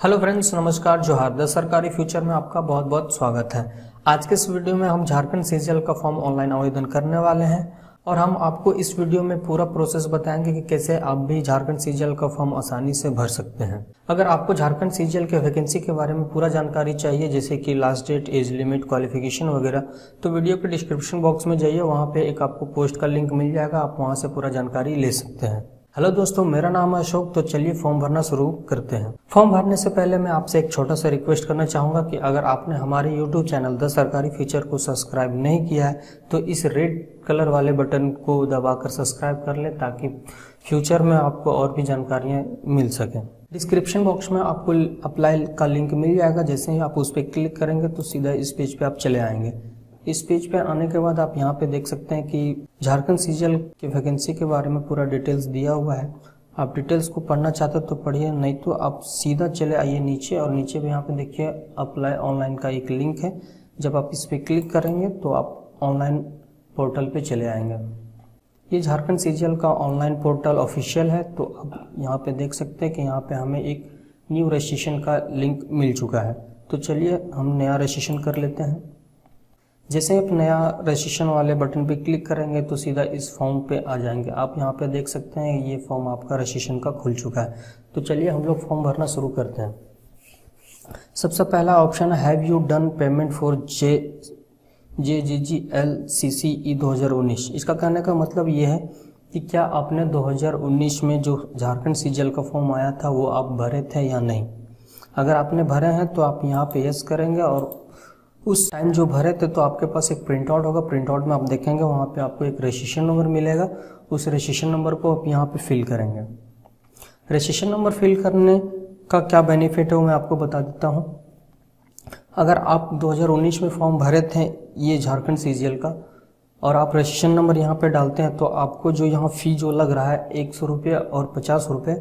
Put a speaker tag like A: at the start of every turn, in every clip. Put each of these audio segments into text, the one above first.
A: Hello friends, नमस्कार, जोहार। The सरकारी फ्यूचर में आपका बहुत बहुत स्वागत है। आज के इस वीडियो में हम झारखंड सीजीएल का फॉर्म ऑनलाइन आवेदन करने वाले हैं और हम आपको इस वीडियो में पूरा प्रोसेस बताएंगे कि कैसे आप भी झारखंड सीजीएल का फॉर्म आसानी से भर सकते हैं। अगर आपको झारखंड सीजीएल के वैकेंसी के बारे में पूरा जानकारी चाहिए, जैसे कि last date, age limit, qualification वगैरह, तो वीडियो के डिस्क्रिप्शन बॉक्स में जाइए, वहाँ पे एक आपको पोस्ट का लिंक मिल जाएगा, आप वहाँ से पूरा जानकारी ले सकते हैं। हेलो दोस्तों, मेरा नाम है अशोक। तो चलिए फॉर्म भरना शुरू करते हैं। फॉर्म भरने से पहले मैं आपसे एक छोटा सा रिक्वेस्ट करना चाहूंगा कि अगर आपने हमारे यूट्यूब चैनल द सरकारी फ्यूचर को सब्सक्राइब नहीं किया है तो इस रेड कलर वाले बटन को दबाकर सब्सक्राइब कर लें, ताकि फ्यूचर में आपको और भी जानकारियां मिल सकें। डिस्क्रिप्शन बॉक्स में आपको अप्लाई का लिंक मिल जाएगा। जैसे ही आप उस पर क्लिक करेंगे तो सीधा इस पेज पे आप चले आएंगे। इस पेज पे आने के बाद आप यहाँ पे देख सकते हैं कि झारखंड सीजीएल की वैकेंसी के बारे में पूरा डिटेल्स दिया हुआ है। आप डिटेल्स को पढ़ना चाहते हो तो पढ़िए, नहीं तो आप सीधा चले आइए नीचे, और नीचे भी यहाँ पे देखिए अप्लाई ऑनलाइन का एक लिंक है। जब आप इस पर क्लिक करेंगे तो आप ऑनलाइन पोर्टल पे चले आएंगे। ये झारखंड सीजीएल का ऑनलाइन पोर्टल ऑफिशियल है। तो अब यहाँ पे देख सकते हैं कि यहाँ पे हमें एक न्यू रजिस्ट्रेशन का लिंक मिल चुका है। तो चलिए हम नया रजिस्ट्रेशन कर लेते हैं। जैसे आप नया रजिस्ट्रेशन वाले बटन पे क्लिक करेंगे तो सीधा इस फॉर्म पे आ जाएंगे। आप यहाँ पे देख सकते हैं ये फॉर्म आपका रजिस्ट्रेशन का खुल चुका है। तो चलिए हम लोग फॉर्म भरना शुरू करते हैं। सबसे पहला ऑप्शन है, have you done payment for JGGLCCE 2019। इसका कहने का मतलब ये है कि क्या आपने 2019 में जो झारखंड सीजीएल का फॉर्म आया था वो आप भरे थे या नहीं। अगर आपने भरे हैं तो आप यहाँ पे यस करेंगे, और उस टाइम जो भरे थे तो आपके पास एक प्रिंट आउट होगा। प्रिंट आउट में आप देखेंगे वहाँ पे आपको एक रजिस्ट्रेशन नंबर मिलेगा। उस रजिस्ट्रेशन नंबर को आप यहाँ पे फिल करेंगे। रजिस्ट्रेशन नंबर फिल करने का क्या बेनिफिट है वो मैं आपको बता देता हूँ। अगर आप 2019 में फॉर्म भरे थे ये झारखंड सीजीएल का, और आप रजिस्ट्रेशन नंबर यहाँ पे डालते हैं, तो आपको जो यहाँ फ़ी जो लग रहा है 100 रुपये और 50 रुपये,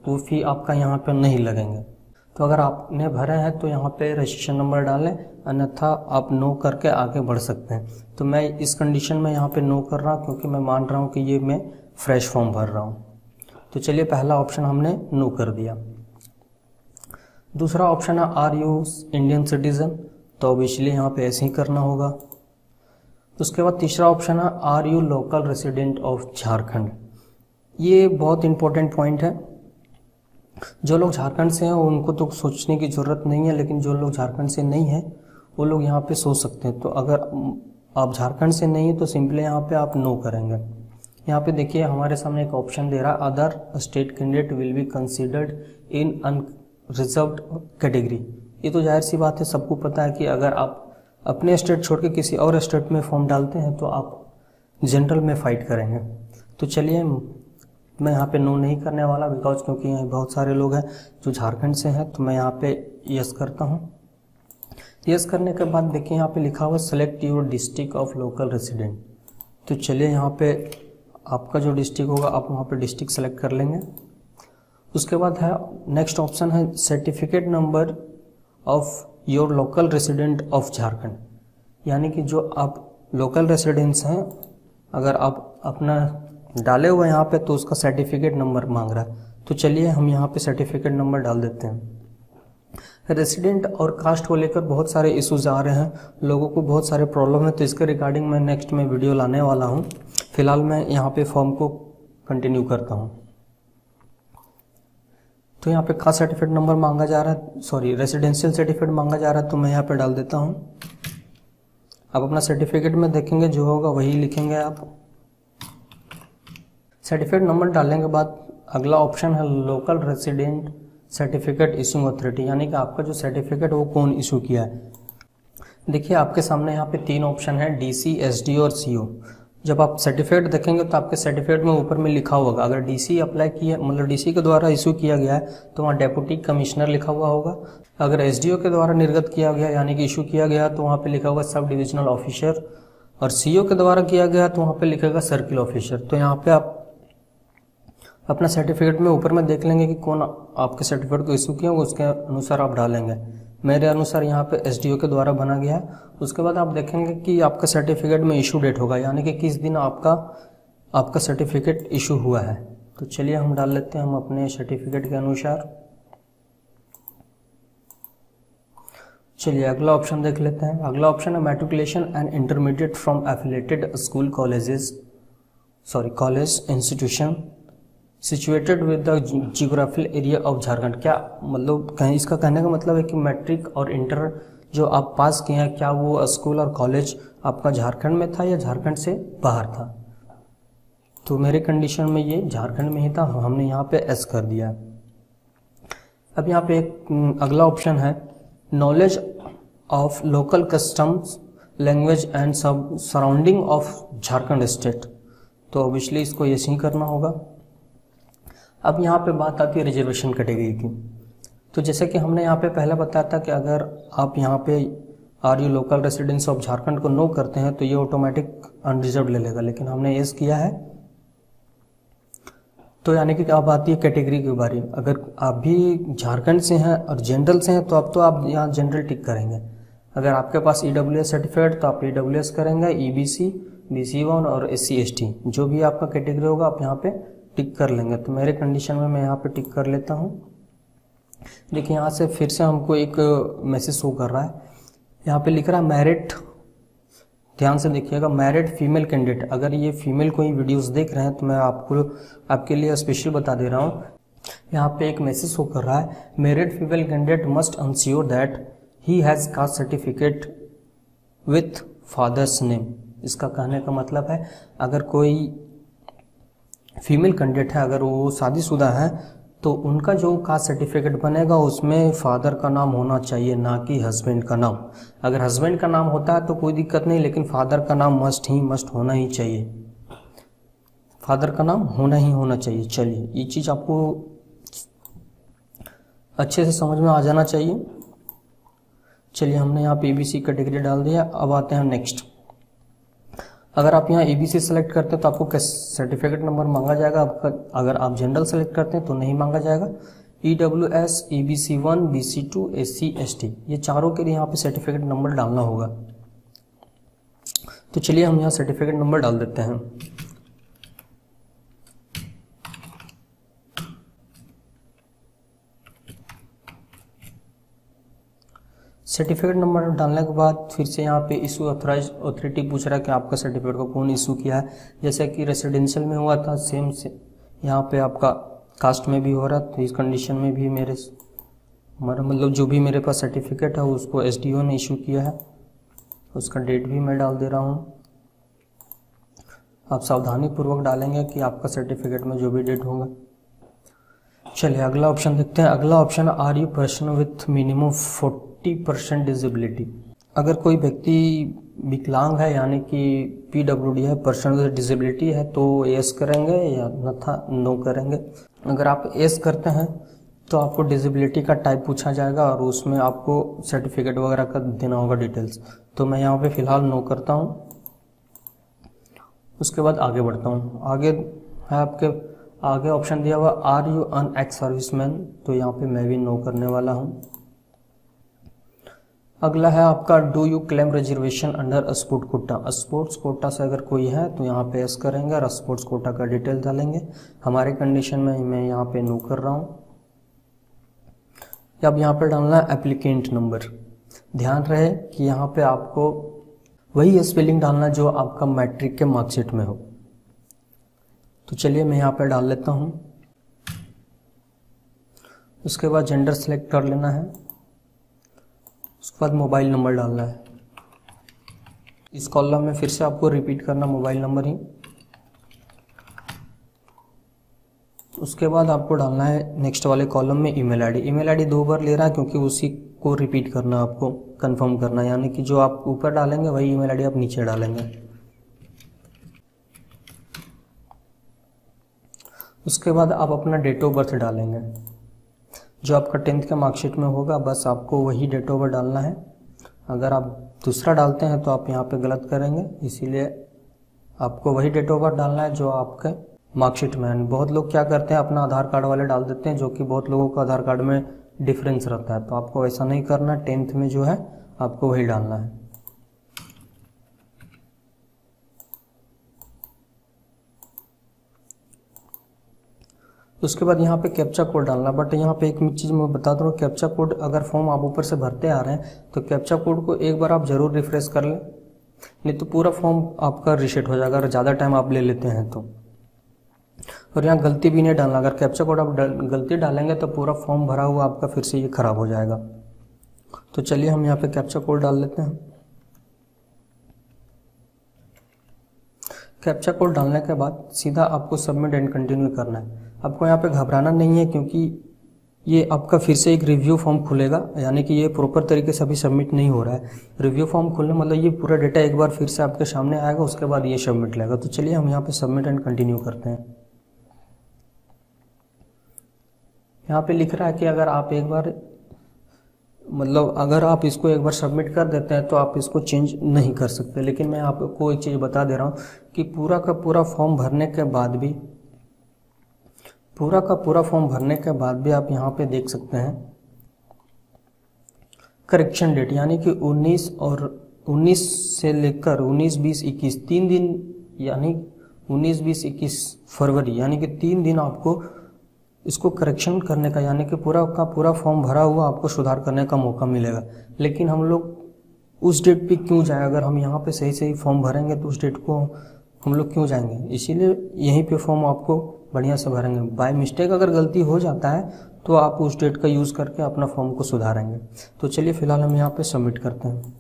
A: वो फ़ी आपका यहाँ पे नहीं लगेंगे। तो अगर आपने भरे हैं तो यहाँ पे रजिस्ट्रेशन नंबर डालें, अन्यथा आप नो करके आगे बढ़ सकते हैं। तो मैं इस कंडीशन में यहाँ पे नो कर रहा हूँ, क्योंकि मैं मान रहा हूँ कि ये मैं फ्रेश फॉर्म भर रहा हूँ। तो चलिए पहला ऑप्शन हमने नो कर दिया। दूसरा ऑप्शन है, आर यू इंडियन सिटीजन। तो अब इसलिए यहाँ पे ऐसे ही करना होगा। उसके बाद तीसरा ऑप्शन है, are you local resident of Jharkhand. ये बहुत इंपॉर्टेंट पॉइंट है। जो लोग झारखंड से हैं उनको तो सोचने की ज़रूरत नहीं है, लेकिन जो लोग झारखंड से नहीं हैं वो लोग यहाँ पे सोच सकते हैं। तो अगर आप झारखंड से नहीं है तो सिंपली यहाँ पे आप नो करेंगे। यहाँ पे देखिए हमारे सामने एक ऑप्शन दे रहा है, other state candidate will be considered in unreserved category. ये तो जाहिर सी बात है, सबको पता है कि अगर आप अपने स्टेट छोड़ के किसी और स्टेट में फॉर्म डालते हैं तो आप जनरल में फाइट करेंगे। तो चलिए मैं यहाँ पे नो नहीं करने वाला, बिकॉज क्योंकि यहाँ बहुत सारे लोग हैं जो झारखंड से हैं। तो मैं यहाँ पे यस करता हूँ। यस करने के बाद देखिए यहाँ पे लिखा हुआ select your district of local resident. तो चलिए यहाँ पे आपका जो डिस्ट्रिक्ट होगा आप वहाँ पे डिस्ट्रिक्ट सेलेक्ट कर लेंगे। उसके बाद है नेक्स्ट ऑप्शन है, certificate number of your local resident of Jharkhand. यानी कि जो आप लोकल रेसिडेंट्स हैं, अगर आप अपना डाले हुए यहाँ पे तो उसका सर्टिफिकेट नंबर मांग रहा है। तो चलिए हम यहाँ पे सर्टिफिकेट नंबर डाल देते हैं। रेसिडेंट और कास्ट को लेकर बहुत सारे इश्यूज आ रहे हैं, लोगों को बहुत सारे प्रॉब्लम है। तो इसके रिगार्डिंग मैं नेक्स्ट में वीडियो लाने वाला हूँ। फिलहाल मैं यहाँ पे फॉर्म को कंटिन्यू करता हूँ। तो यहाँ पे कास्ट सर्टिफिकेट नंबर मांगा जा रहा है, सॉरी रेसिडेंशियल सर्टिफिकेट मांगा जा रहा है। तो मैं यहाँ पे डाल देता हूँ। आप अपना सर्टिफिकेट में देखेंगे जो होगा वही लिखेंगे आप। सर्टिफिकेट नंबर डालने के बाद अगला ऑप्शन है, local resident certificate issuing authority. यानी कि आपका जो सर्टिफिकेट वो कौन इशू किया है। देखिए आपके सामने यहाँ पे 3 ऑप्शन है, डीसी, एसडीओ और सीओ। जब आप सर्टिफिकेट देखेंगे तो आपके सर्टिफिकेट में ऊपर में लिखा होगा, अगर डीसी अप्लाई किया, मतलब डीसी के द्वारा इशू किया गया है तो वहाँ डेप्यूटी कमिश्नर लिखा हुआ होगा। अगर एसडीओ के द्वारा निर्गत किया गया यानी कि इशू किया गया तो वहाँ पे लिखा होगा सब डिविजनल ऑफिसर, और सीओ के द्वारा किया गया तो वहाँ पे लिखेगा सर्किल ऑफिसर। तो यहाँ पे आप अपना सर्टिफिकेट में ऊपर में देख लेंगे कि कौन आपके सर्टिफिकेट को इशू किया होगा, उसके अनुसार आप डालेंगे। मेरे अनुसार यहाँ पे एसडीओ के द्वारा बना गया है। उसके बाद आप देखेंगे कि आपका सर्टिफिकेट में इशू डेट होगा, यानी कि किस दिन आपका सर्टिफिकेट इशू हुआ है। तो चलिए हम डाल लेते हैं हम अपने सर्टिफिकेट के अनुसार। चलिए अगला ऑप्शन देख लेते हैं। अगला ऑप्शन है matriculation and intermediate from affiliated school college institution situated with the geographical area of Jharkhand. क्या मतलब इसका कहने का मतलब है कि मैट्रिक और इंटर जो आप पास किए हैं, क्या वो स्कूल और कॉलेज आपका झारखंड में था या झारखंड से बाहर था? तो मेरे कंडीशन में ये झारखंड में ही था, हमने यहाँ पे एस कर दिया। अब यहाँ पे एक अगला ऑप्शन है knowledge of local customs language and surrounding of Jharkhand state. तो ऑब्वियसली इसको यस ही करना होगा। अब यहाँ पे बात आती है रिजर्वेशन कैटेगरी की। तो जैसे कि हमने यहाँ पे पहले बताया था कि अगर आप यहाँ पे are you local residence of Jharkhand को नो करते हैं तो ये ऑटोमेटिक अनरिजर्व ले लेगा, लेकिन हमने यस किया है। तो यानी कि अब आती है कैटेगरी की बारी। अगर आप भी झारखंड से हैं और जनरल से हैं तो आप यहाँ जनरल टिक करेंगे। अगर आपके पास EWS सर्टिफिकेट तो आप EWS करेंगे, EBC, BC1 और SC/ST जो भी आपका कैटेगरी होगा आप यहाँ पे टिक कर लेंगे। तो मेरे कंडीशन में मैं यहाँ पे टिक कर लेता हूँ। देखिए यहाँ से फिर से हमको एक मैसेज शो कर रहा है, यहाँ पे लिख रहा है मैरिड। ध्यान से देखिएगा, मैरिड फीमेल कैंडिडेट। अगर ये फीमेल कोई वीडियोस देख रहे हैं तो मैं आपके लिए स्पेशल बता दे रहा हूँ। यहाँ पे एक मैसेज शो कर रहा है married female candidate must ensure that he has caste certificate with father's name. इसका कहने का मतलब है अगर कोई फीमेल कैंडिडेट है, अगर वो शादीशुदा है तो उनका जो कास्ट सर्टिफिकेट बनेगा उसमें फादर का नाम होना चाहिए, ना कि हस्बैंड का नाम। अगर हस्बैंड का नाम होता है तो कोई दिक्कत नहीं, लेकिन फादर का नाम मस्ट होना ही चाहिए। फादर का नाम होना चाहिए। चलिए ये चीज़ आपको अच्छे से समझ में आ जाना चाहिए। चलिए हमने यहाँ पे EBC कैटेगरी डाल दिया। अब आते हैं नेक्स्ट। अगर आप यहाँ EBC सेलेक्ट करते हैं तो आपको सर्टिफिकेट नंबर मांगा जाएगा। अगर आप जनरल सेलेक्ट करते हैं तो नहीं मांगा जाएगा। EWS, EBC1, BC2, SC/ST ये चारों के लिए यहाँ पे सर्टिफिकेट नंबर डालना होगा। तो चलिए हम यहाँ सर्टिफिकेट नंबर डाल देते हैं। सर्टिफिकेट नंबर डालने के बाद फिर से यहाँ पे इशू ऑथराइज अथॉरिटी पूछ रहा है कि आपका सर्टिफिकेट को कौन इशू किया है। जैसे कि रेसिडेंशियल में हुआ था सेम से यहाँ पे आपका कास्ट में भी हो रहा, तो इस कंडीशन में भी मतलब जो भी मेरे पास सर्टिफिकेट है उसको SDO ने इशू किया है। उसका डेट भी मैं डाल दे रहा हूँ। आप सावधानी पूर्वक डालेंगे कि आपका सर्टिफिकेट में जो भी डेट होगा। चलिए अगला ऑप्शन देखते हैं। अगला option are you person with minimum 40% disability. अगर कोई व्यक्ति विकलांग है यानी कि PWD है, पर्सन विद डिसेबिलिटी है, तो यस करेंगे या नो करेंगे। अगर आप यस करते हैं तो आपको डिसेबिलिटी का टाइप पूछा जाएगा और उसमें आपको सर्टिफिकेट वगैरह का देना होगा डिटेल्स। तो मैं यहाँ पे फिलहाल नो करता हूँ। उसके बाद आगे बढ़ता हूँ। आगे है आपके आगे ऑप्शन दिया हुआ are you an ex serviceman, तो यहाँ पे मैं भी नो करने वाला हूँ। अगला है आपका do you claim reservation under sports quota. Sports quota से अगर कोई है तो यहाँ पे यस करेंगे और स्पोर्ट्स कोटा का डिटेल डालेंगे। हमारे कंडीशन में मैं यहाँ पे नो कर रहा हूँ। अब यहाँ पे डालना है एप्लीकेंट नंबर। ध्यान रहे कि यहाँ पे आपको वही स्पेलिंग डालना जो आपका मैट्रिक के मार्कशीट में हो। तो चलिए मैं यहाँ पे डाल लेता हूँ। उसके बाद जेंडर सेलेक्ट कर लेना है। उसके बाद मोबाइल नंबर डालना है। इस कॉलम में फिर से आपको रिपीट करना मोबाइल नंबर ही। उसके बाद आपको डालना है नेक्स्ट वाले कॉलम में ईमेल आईडी। ईमेल आईडी 2 बार ले रहा है क्योंकि उसी को रिपीट करना, आपको कंफर्म करना, यानी कि जो आप ऊपर डालेंगे वही ईमेल आईडी आप नीचे डालेंगे। उसके बाद आप अपना डेट ऑफ बर्थ डालेंगे जो आपका 10th के मार्कशीट में होगा, बस आपको वही डेट ऑफ बर्थ डालना है। अगर आप दूसरा डालते हैं तो आप यहाँ पे गलत करेंगे, इसीलिए आपको वही डेट ऑफ बर्थ डालना है जो आपके मार्कशीट में है। बहुत लोग क्या करते हैं अपना आधार कार्ड वाले डाल देते हैं, जो कि बहुत लोगों का आधार कार्ड में डिफरेंस रहता है, तो आपको ऐसा नहीं करना। 10th में जो है आपको वही डालना है। उसके बाद यहाँ पे कैप्चा कोड डालना। बट यहाँ पे एक चीज़ मैं बता दूँ, कैप्चा कोड अगर फॉर्म आप ऊपर से भरते आ रहे हैं तो कैप्चा कोड को एक बार आप ज़रूर रिफ्रेश कर लें, नहीं तो पूरा फॉर्म आपका रीसेट हो जाएगा अगर ज़्यादा टाइम आप ले लेते हैं तो। और यहाँ गलती भी नहीं डालना, अगर कैप्चा कोड आप गलती डालेंगे तो पूरा फॉर्म भरा हुआ आपका फिर से ये ख़राब हो जाएगा। तो चलिए हम यहाँ पे कैप्चा कोड डाल लेते हैं। कैप्चा कोड डालने के बाद सीधा आपको सबमिट एंड कंटिन्यू करना है। आपको यहाँ पे घबराना नहीं है, क्योंकि ये आपका फिर से एक रिव्यू फॉर्म खुलेगा, यानी कि ये प्रॉपर तरीके से अभी सबमिट नहीं हो रहा है। रिव्यू फॉर्म खुलने मतलब ये पूरा डेटा एक बार फिर से आपके सामने आएगा, उसके बाद ये सबमिट लेगा। तो चलिए हम यहाँ पे सबमिट एंड कंटिन्यू करते हैं। यहाँ पे लिख रहा है कि अगर आप एक बार अगर आप इसको एक बार सबमिट कर देते हैं तो आप इसको चेंज नहीं कर सकते। लेकिन मैं आपको एक चीज़ बता दे रहा हूँ कि पूरा का पूरा फॉर्म भरने के बाद भी आप यहाँ पे देख सकते हैं करेक्शन डेट, यानी कि 19 से लेकर 19, 20, 21 3 दिन, यानी 19, 20, 21 फरवरी, यानी कि 3 दिन आपको इसको करेक्शन करने का, यानी कि पूरा का पूरा फॉर्म भरा हुआ आपको सुधार करने का मौका मिलेगा। लेकिन हम लोग उस डेट पे क्यों जाए? अगर हम यहाँ पे सही फॉर्म भरेंगे तो उस डेट को हम लोग क्यों जाएंगे? इसीलिए यहीं पे फॉर्म आपको बढ़िया से भरेंगे। बाय मिस्टेक अगर गलती हो जाता है तो आप उस डेट का यूज़ करके अपना फॉर्म को सुधारेंगे। तो चलिए फिलहाल हम यहाँ पे सबमिट करते हैं।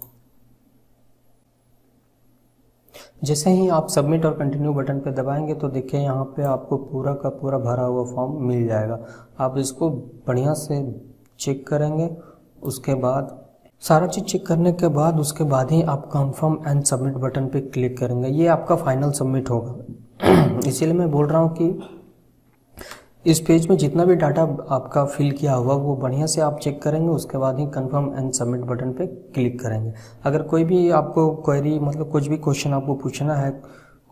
A: जैसे ही आप सबमिट और कंटिन्यू बटन पे दबाएंगे तो देखिए यहाँ पे आपको पूरा का पूरा भरा हुआ फॉर्म मिल जाएगा। आप इसको बढ़िया से चेक करेंगे, उसके बाद सारा चीज़ चेक करने के बाद उसके बाद ही आप कंफर्म एंड सबमिट बटन पे क्लिक करेंगे। ये आपका फाइनल सबमिट होगा। इसीलिए मैं बोल रहा हूँ कि इस पेज में जितना भी डाटा आपका फिल किया हुआ वो बढ़िया से आप चेक करेंगे, उसके बाद ही कंफर्म एंड सबमिट बटन पे क्लिक करेंगे। अगर कोई भी आपको क्वेरी कुछ भी क्वेश्चन आपको पूछना है,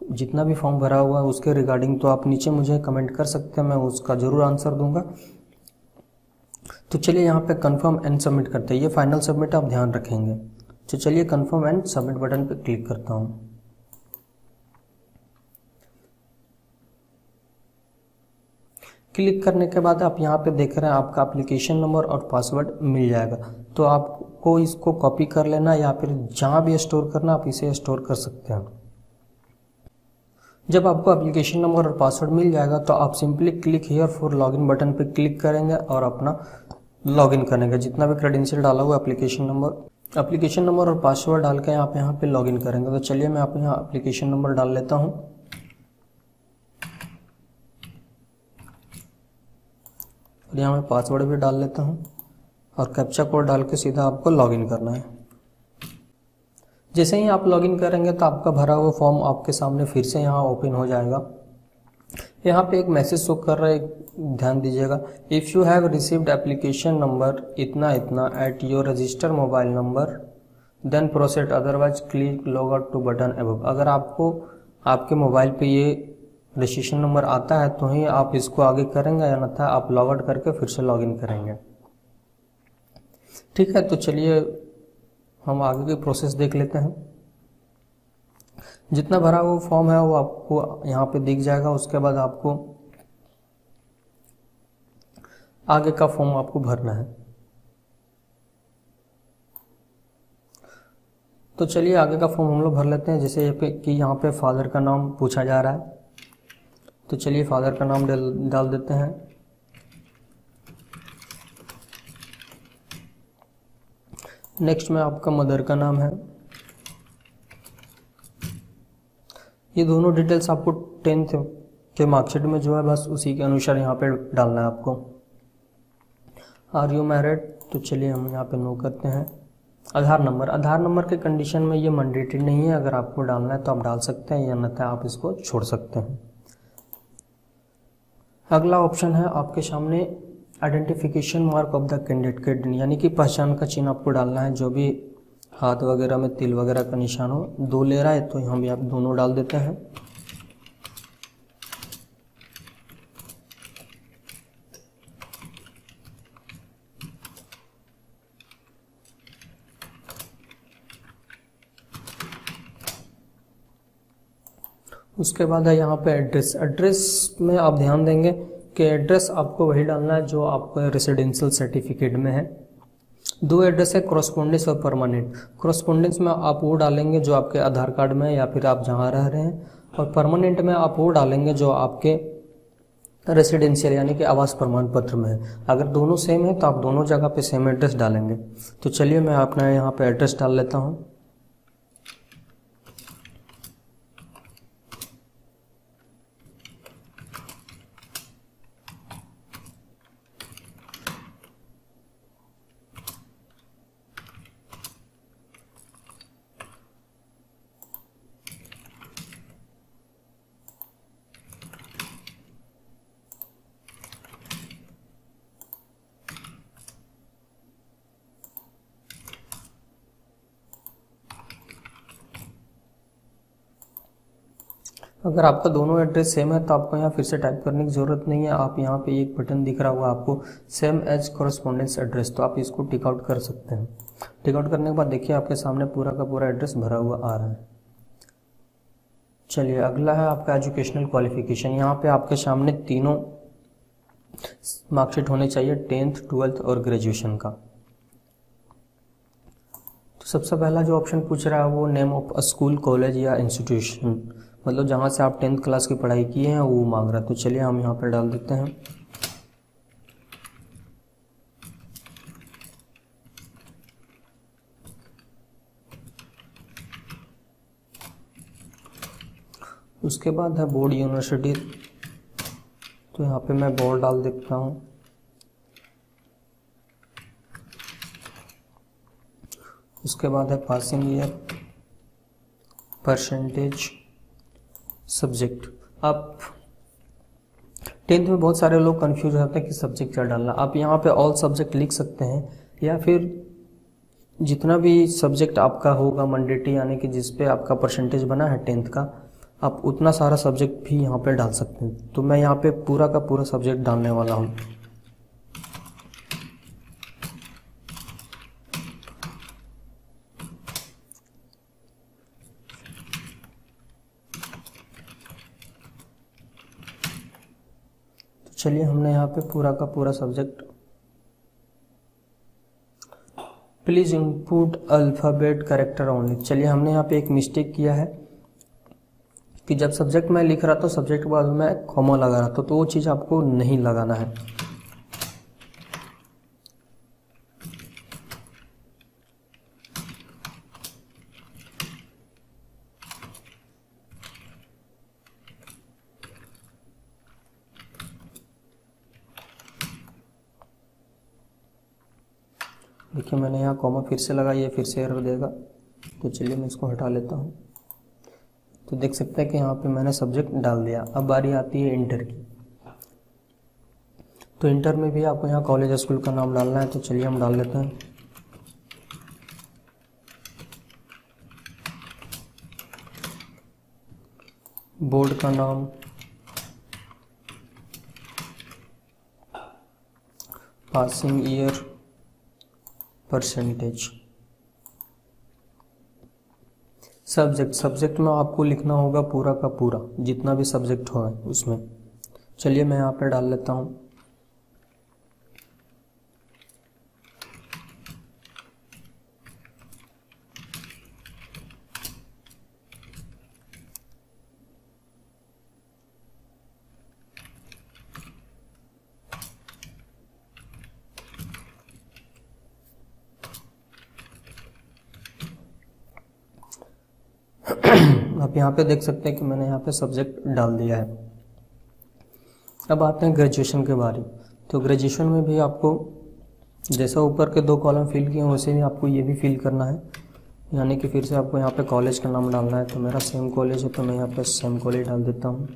A: जितना भी फॉर्म भरा हुआ है उसके रिगार्डिंग, तो आप नीचे मुझे कमेंट कर सकते हैं, मैं उसका ज़रूर आंसर दूंगा। तो चलिए यहाँ पे कंफर्म एंड सबमिट करते हैं। ये फाइनल सबमिट आप ध्यान रखेंगे। तो चलिए कंफर्म एंड सबमिट बटन पे क्लिक करता हूँ। क्लिक करने के बाद आप यहाँ पे देख रहे हैं आपका एप्लीकेशन नंबर और पासवर्ड मिल जाएगा। तो आपको इसको कॉपी कर लेना या फिर जहाँ भी स्टोर करना आप इसे स्टोर कर सकते हैं। जब आपको एप्लीकेशन नंबर और पासवर्ड मिल जाएगा तो आप simply click here for login button पे क्लिक करेंगे और अपना लॉगिन करेंगे। जितना भी क्रेडेंशियल डाला हुआ एप्लीकेशन नंबर और पासवर्ड डाल के आप यहाँ पे लॉगिन करेंगे। तो चलिए मैं आप यहाँ एप्लीकेशन नंबर डाल लेता हूँ और यहाँ मैं पासवर्ड भी डाल लेता हूँ और कैप्चा कोड डाल के सीधा आपको लॉगिन करना है। जैसे ही आप लॉगिन करेंगे तो आपका भरा हुआ फॉर्म आपके सामने फिर से यहाँ ओपन हो जाएगा। यहाँ पे एक मैसेज शो कर रहा है, ध्यान दीजिएगा। If you have received application number इतना इतना at your register mobile number then proceed, otherwise click log out to button above. अगर आपको आपके मोबाइल पे ये रजिस्ट्रेशन नंबर आता है तो ही आप इसको आगे करेंगे, या अन्यथा आप लॉग आउट करके फिर से लॉगिन करेंगे। ठीक है, तो चलिए हम आगे की प्रोसेस देख लेते हैं। जितना भरा हुआ फॉर्म है वो आपको यहाँ पे दिख जाएगा। उसके बाद आपको आगे का फॉर्म आपको भरना है। तो चलिए आगे का फॉर्म हम लोग भर लेते हैं। जैसे कि यहाँ पे फादर का नाम पूछा जा रहा है, तो चलिए फादर का नाम डाल देते हैं। नेक्स्ट में आपका मदर का नाम है। ये दोनों डिटेल्स आपको 10th के मार्कशीट में जो है बस उसी के अनुसार यहाँ पे डालना है आपको। आर यू मैरिड, तो चलिए हम यहाँ पे नो करते हैं। आधार नंबर के कंडीशन में ये मैंडेटरी नहीं है, अगर आपको डालना है तो आप डाल सकते हैं, या अन्यथा आप इसको छोड़ सकते हैं। अगला ऑप्शन है आपके सामने identification mark of the candidate, यानी कि पहचान का चिन्ह आपको डालना है। जो भी हाथ वगैरह में तिल वगैरह का निशान हो, 2 ले रहा है तो हम यहाँ दोनों डाल देते हैं। उसके बाद है यहाँ पे एड्रेस में आप ध्यान देंगे के एड्रेस आपको वही डालना है जो आपको रेसिडेंशियल सर्टिफिकेट में है। दो एड्रेस है, कॉरस्पॉन्डेंस और परमानेंट। कॉरस्पॉन्डेंस में आप वो डालेंगे जो आपके आधार कार्ड में या फिर आप जहाँ रह रहे हैं, और परमानेंट में आप वो डालेंगे जो आपके रेसिडेंशियल यानी कि आवास प्रमाण पत्र में है। अगर दोनों सेम है तो आप दोनों जगह पे सेम एड्रेस डालेंगे। तो चलिए मैं अपना यहाँ पे एड्रेस डाल लेता हूँ। अगर आपका दोनों एड्रेस सेम है तो आपको यहाँ फिर से टाइप करने की ज़रूरत नहीं है। आप यहाँ पे एक बटन दिख रहा होगा आपको, सेम एज कॉरस्पॉन्डेंस एड्रेस, तो आप इसको टिक आउट कर सकते हैं। टिक आउट करने के बाद देखिए आपके सामने पूरा का पूरा एड्रेस भरा हुआ आ रहा है। चलिए अगला है आपका एजुकेशनल क्वालिफिकेशन। यहाँ पे आपके सामने तीनों मार्कशीट होने चाहिए, 10th 12th और ग्रेजुएशन का। तो सबसे पहला जो ऑप्शन पूछ रहा है वो नेम ऑफ स्कूल, कॉलेज या इंस्टीट्यूशन, मतलब जहाँ से आप 10th क्लास की पढ़ाई किए हैं वो मांग रहा है। तो चलिए हम यहाँ पर डाल देते हैं। उसके बाद है बोर्ड यूनिवर्सिटी, तो यहाँ पे मैं बोर्ड डाल देता हूँ। उसके बाद है पासिंग ईयर, परसेंटेज, सब्जेक्ट। आप 10th में बहुत सारे लोग कंफ्यूज होते हैं कि सब्जेक्ट क्या डालना। आप यहाँ पे ऑल सब्जेक्ट लिख सकते हैं, या फिर जितना भी सब्जेक्ट आपका होगा मैंडेटरी यानी कि जिस पे आपका परसेंटेज बना है 10th का, आप उतना सारा सब्जेक्ट भी यहाँ पे डाल सकते हैं। तो मैं यहाँ पे पूरा का पूरा सब्जेक्ट डालने वाला हूँ। चलिए हमने यहाँ पे पूरा का पूरा subject, please input alphabet character only. चलिए हमने यहाँ पे एक मिस्टेक किया है कि जब सब्जेक्ट मैं लिख रहा था सब्जेक्ट के बाद मैं कॉमा लगा रहा था, तो वो चीज़ आपको नहीं लगाना है। देखिए मैंने यहाँ कॉमा फिर से लगा, ये फिर से एरर देगा। तो चलिए मैं इसको हटा लेता हूँ। तो देख सकते हैं कि यहाँ पे मैंने सब्जेक्ट डाल दिया। अब बारी आती है इंटर की। तो इंटर में भी आपको यहाँ कॉलेज स्कूल का नाम डालना है। तो चलिए हम डाल लेते हैं। बोर्ड का नाम, पासिंग ईयर, परसेंटेज, सब्जेक्ट में आपको लिखना होगा पूरा का पूरा जितना भी सब्जेक्ट हो उसमें। चलिए मैं यहाँ पे डाल लेता हूँ। आप यहाँ पे देख सकते हैं कि मैंने यहाँ पे सब्जेक्ट डाल दिया है। अब आते हैं ग्रेजुएशन के बारे। तो ग्रेजुएशन में भी आपको जैसा ऊपर के 2 कॉलम फिल किए हैं वैसे ही आपको ये भी फिल करना है, यानी कि फिर से आपको यहाँ पे कॉलेज का नाम डालना है। तो मेरा सेम कॉलेज है तो मैं यहाँ पे सेम कॉलेज डाल देता हूँ।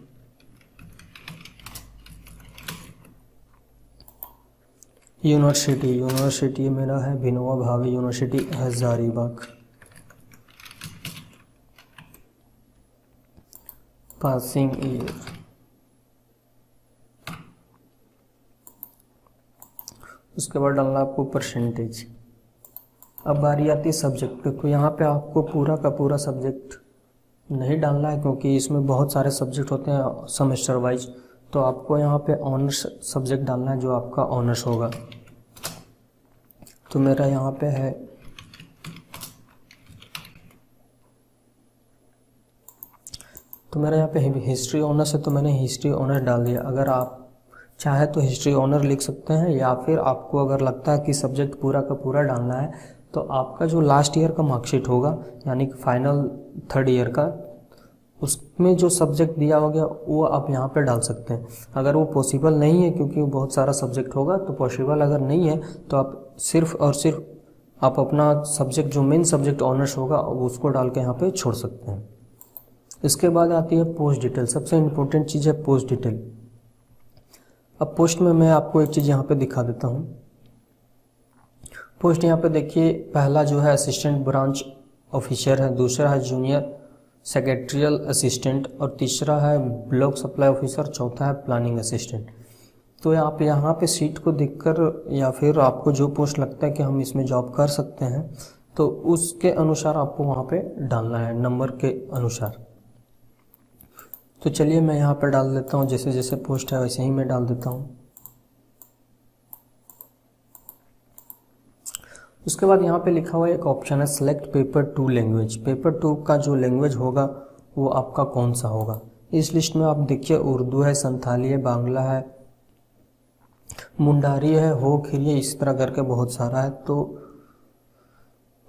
A: यूनिवर्सिटी मेरा है Vinoba Bhave university Hazaribagh. Passing year, उसके बाद डालना आपको परसेंटेज। अब बारी आती है सब्जेक्ट पे। तो यहाँ पे आपको पूरा का पूरा सब्जेक्ट नहीं डालना है क्योंकि इसमें बहुत सारे सब्जेक्ट होते हैं सेमेस्टर वाइज। तो आपको यहाँ पे ऑनर्स सब्जेक्ट डालना है जो आपका ऑनर्स होगा। तो मेरा यहाँ पे है हिस्ट्री ऑनर्स है, तो मैंने हिस्ट्री ऑनर्स डाल दिया। अगर आप चाहे तो हिस्ट्री ऑनर लिख सकते हैं, या फिर आपको अगर लगता है कि सब्जेक्ट पूरा का पूरा डालना है तो आपका जो लास्ट ईयर का मार्कशीट होगा यानी कि फाइनल 3rd ईयर का, उसमें जो सब्जेक्ट दिया होगा वो आप यहाँ पे डाल सकते हैं। अगर वो पॉसिबल नहीं है क्योंकि वो बहुत सारा सब्जेक्ट होगा, तो पॉसिबल अगर नहीं है तो आप सिर्फ और सिर्फ आप अपना सब्जेक्ट जो मेन सब्जेक्ट ऑनर्स होगा उसको डाल के यहाँ पे छोड़ सकते हैं। इसके बाद आती है पोस्ट डिटेल। सबसे इम्पोर्टेंट चीज़ है पोस्ट डिटेल। अब पोस्ट में मैं आपको एक चीज़ यहाँ पे दिखा देता हूँ। पोस्ट यहाँ पे देखिए, पहला जो है असिस्टेंट ब्रांच ऑफिसर है, दूसरा है जूनियर सेक्रेटरियल असिस्टेंट, और तीसरा है ब्लॉक सप्लाई ऑफिसर, चौथा है प्लानिंग असिस्टेंट। तो आप यहाँ पे सीट को देखकर या फिर आपको जो पोस्ट लगता है कि हम इसमें जॉब कर सकते हैं, तो उसके अनुसार आपको वहाँ पे डालना है, नंबर के अनुसार। तो चलिए मैं यहाँ पर डाल देता हूँ, जैसे जैसे पोस्ट है वैसे ही मैं डाल देता हूँ। उसके बाद यहाँ पे लिखा हुआ एक ऑप्शन है सेलेक्ट पेपर 2 लैंग्वेज। पेपर 2 का जो लैंग्वेज होगा वो आपका कौन सा होगा। इस लिस्ट में आप देखिए उर्दू है, संथाली है, बांग्ला है, मुंडारी है, हो खिरिये, इस तरह करके बहुत सारा है। तो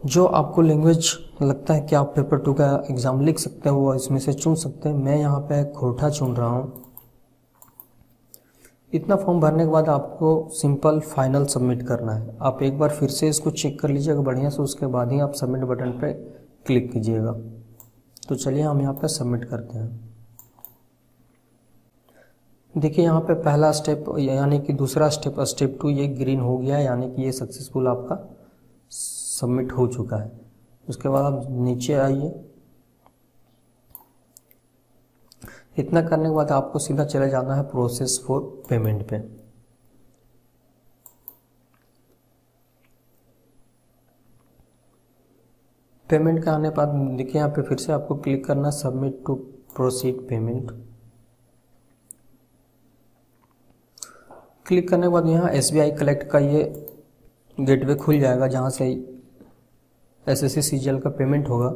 A: जो आपको लैंग्वेज लगता है कि आप पेपर 2 का एग्ज़ाम लिख सकते हैं वो इसमें से चुन सकते हैं। मैं यहाँ पे खोरठा चुन रहा हूँ। इतना फॉर्म भरने के बाद आपको सिंपल फाइनल सबमिट करना है। आप एक बार फिर से इसको चेक कर लीजिएगा बढ़िया से, उसके बाद ही आप सबमिट बटन पे क्लिक कीजिएगा। तो चलिए हम यहाँ पे सबमिट करते हैं। देखिए यहाँ पे पहला स्टेप यानी कि दूसरा स्टेप, स्टेप 2 ये ग्रीन हो गया है, यानी कि ये सक्सेसफुल आपका सबमिट हो चुका है। उसके बाद आप नीचे आइए। इतना करने के बाद आपको सीधा चले जाना है प्रोसेस फॉर पेमेंट पे। पेमेंट का आने के बाद देखिए यहाँ पे फिर से आपको क्लिक करना सबमिट टू प्रोसीड पेमेंट। क्लिक करने के बाद यहाँ SBI कलेक्ट का ये गेटवे खुल जाएगा जहाँ से SSC CGL का पेमेंट होगा।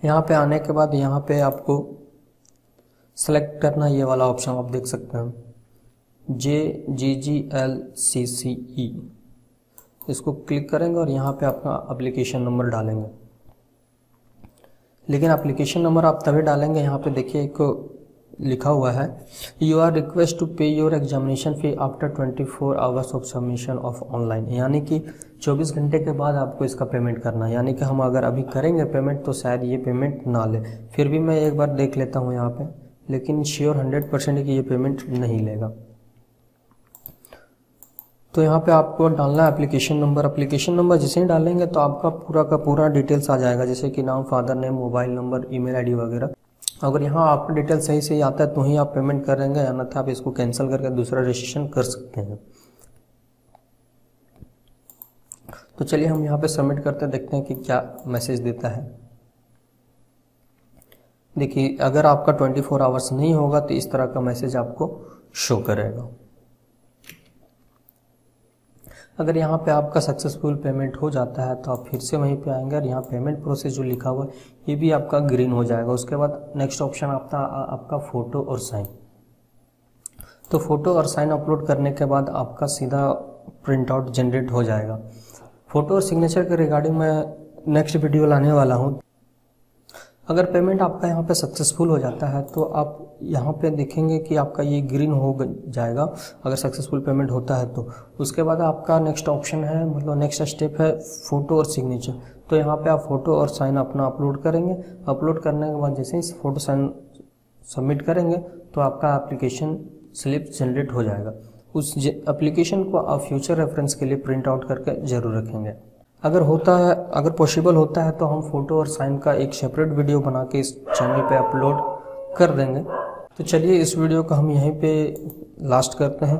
A: यहाँ पे आने के बाद यहाँ पे आपको सेलेक्ट करना ये वाला ऑप्शन आप देख सकते हैं JGGLCCE, इसको क्लिक करेंगे और यहाँ पे अपना एप्लीकेशन नंबर डालेंगे। लेकिन एप्लीकेशन नंबर आप तभी डालेंगे, यहाँ पे देखिए एक लिखा हुआ है यू आर रिक्वेस्ट टू पे your examination fee after 24 hours of submission of online, यानी कि 24 घंटे के बाद आपको इसका पेमेंट करना है। यानी कि हम अगर अभी करेंगे पेमेंट तो शायद ये पेमेंट ना ले, फिर भी मैं एक बार देख लेता हूँ यहाँ पे, लेकिन श्योर 100% है कि ये पेमेंट नहीं लेगा। तो यहाँ पे आपको डालना है एप्लीकेशन नंबर। एप्लीकेशन नंबर जैसे ही डालेंगे तो आपका पूरा का पूरा डिटेल्स आ जाएगा, जैसे कि नाम, father name, mobile number, email ID वगैरह। अगर यहाँ आपका डिटेल सही से आता है तो ही आप पेमेंट करेंगे, अन्यथा आप इसको कैंसिल करके दूसरा रजिस्ट्रेशन कर सकते हैं। तो चलिए हम यहाँ पे सबमिट करते देखते हैं कि क्या मैसेज देता है। देखिए अगर आपका 24 आवर्स नहीं होगा तो इस तरह का मैसेज आपको शो करेगा। अगर यहाँ पे आपका सक्सेसफुल पेमेंट हो जाता है तो आप फिर से वहीं पे आएंगे और यहाँ पेमेंट प्रोसेस जो लिखा हुआ है ये भी आपका ग्रीन हो जाएगा। उसके बाद नेक्स्ट ऑप्शन आपका फ़ोटो और साइन। तो फ़ोटो और साइन अपलोड करने के बाद आपका सीधा प्रिंट आउट जनरेट हो जाएगा। फ़ोटो और सिग्नेचर के रिगार्डिंग मैं नेक्स्ट वीडियो लाने वाला हूँ। अगर पेमेंट आपका यहाँ पे सक्सेसफुल हो जाता है तो आप यहाँ पे देखेंगे कि आपका ये ग्रीन हो जाएगा अगर सक्सेसफुल पेमेंट होता है तो। उसके बाद आपका नेक्स्ट ऑप्शन है, मतलब नेक्स्ट स्टेप है फ़ोटो और सिग्नेचर। तो यहाँ पे आप फ़ोटो और साइन अपना अपलोड करेंगे। अपलोड करने के बाद जैसे ही फ़ोटो साइन सबमिट करेंगे तो आपका एप्लीकेशन स्लिप जनरेट हो जाएगा। उस एप्लीकेशन को आप फ्यूचर रेफरेंस के लिए प्रिंट आउट करके ज़रूर रखेंगे। अगर पॉसिबल होता है तो हम फ़ोटो और साइन का एक सेपरेट वीडियो बना के इस चैनल पे अपलोड कर देंगे। तो चलिए इस वीडियो को हम यहीं पे लास्ट करते हैं।